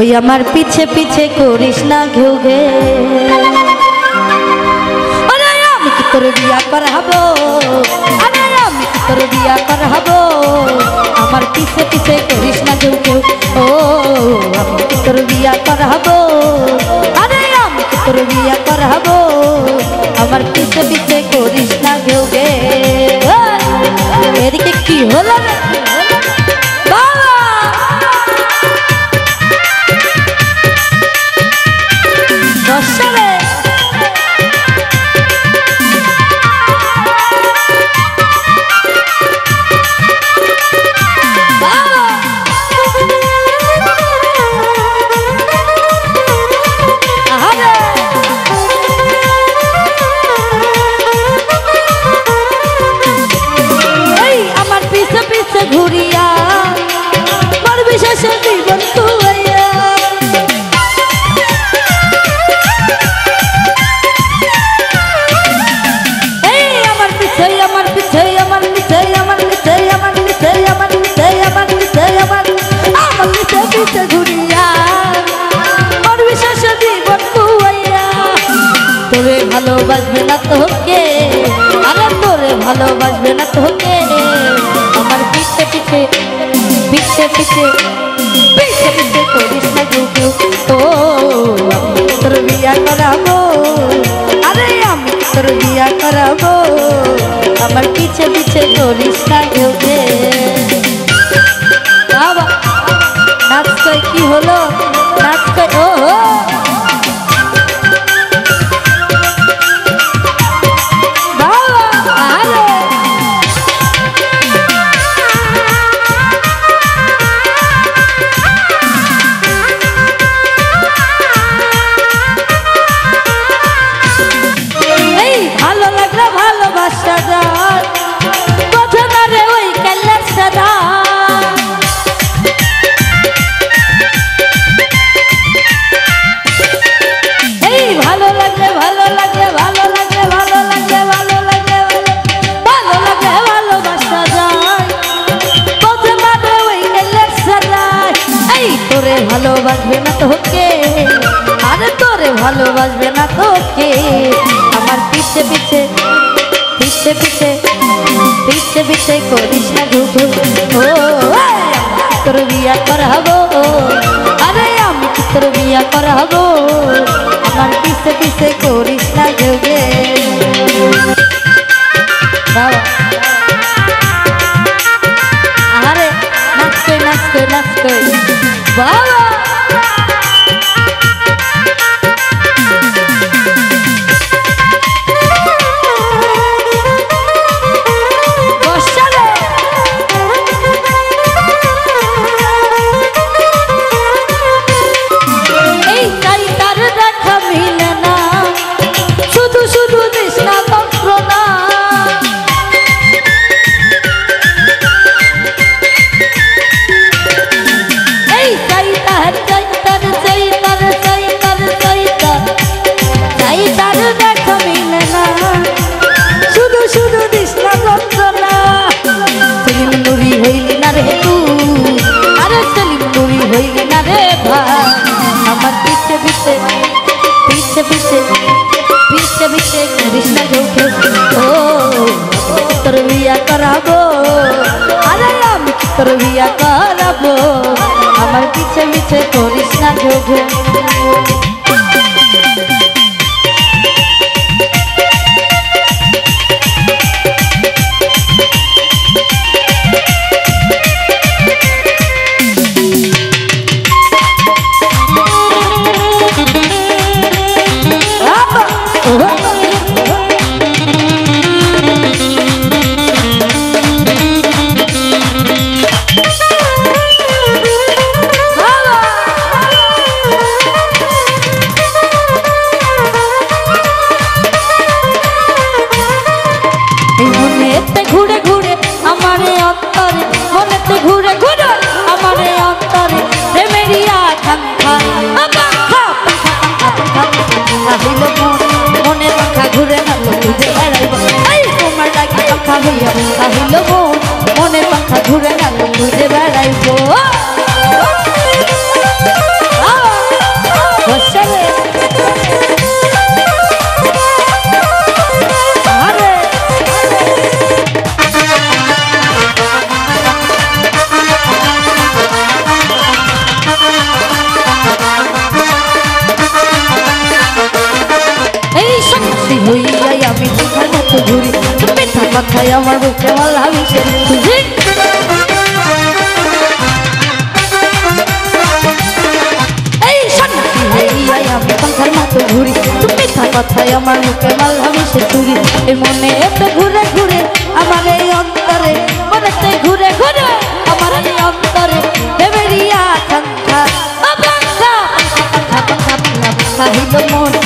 ওই আমার পিছে পিছে করিস না ঘেউ ঘে আমি কি তোর বিয়া করাবো আমি কি তোর বিয়া করাবো আমার পিছে পিছে করিস না ঘেউ ঘেউ ও আমি কি তোর বিয়া করাবো আমি কি তোর বিয়া করাবো আমার পিছে পিছে করিস না ঘেউ ঘে এদিকে কি হলো ঘুরিয়া মরবি শেষে জীবন তুইয়া এই আমার পিছে আমার পিছে আমার পিছে আমার পিছে আমার পিছে আমার পিছে আমার পিছে আমার পিছে পিছে ঘুরিয়া মরবি শেষে জীবন তুইয়া তোরে ভালোবাসবে না তোকে আরে তোরে ভালোবাসবে না তোকে আমার পিছে পিছে পিছে পিছে পিছে পিছে করিস না কেউ কেউ ও আমি তোর বিয়া করাবো আরে আমি তোর বিয়া করাবো আমার পিছে পিছে করিস না কেউ বাবা নাচ কই কি হলো নাচ কই ও ভালোবাসবে না তোকে আরে তোরে ভালোবাসবে না তোকে আমার পিছে পিছে পিছে পিছে পিছে পিছে করিস না ঘুঘু ও তোর বিয়া করাবো আরে আমি তোর বিয়া করাবো আমার পিছে পিছে করিস না ঘুঘু বাবা আরে নাচ কই নাচ কই নাচ কই বাবা আমার পিছে পিছে পিছে পিছে পিছে পিছে করিস না ঘুঘু ও তোর বিয়া করাবো আরে আমি তোর বিয়া করাবো আমার পিছে পিছে করিস না ঘুঘু ঘুরি মিথ্যা কথায় আমার বুকে মালা মিশে তুই এই সন্ন্যাসী হইয়া আমি পাখার মতো ঘুরি মিথ্যা কথায় আমার বুকে মালা মিশে চুরি এই মনে এতে ঘুরে ঘুরে আমার এই অন্তরে মনেতে ঘুরে ঘুরে আমার এই অন্তরে দেবেরিয়া কাঙ্ক্ষা কাহিল মন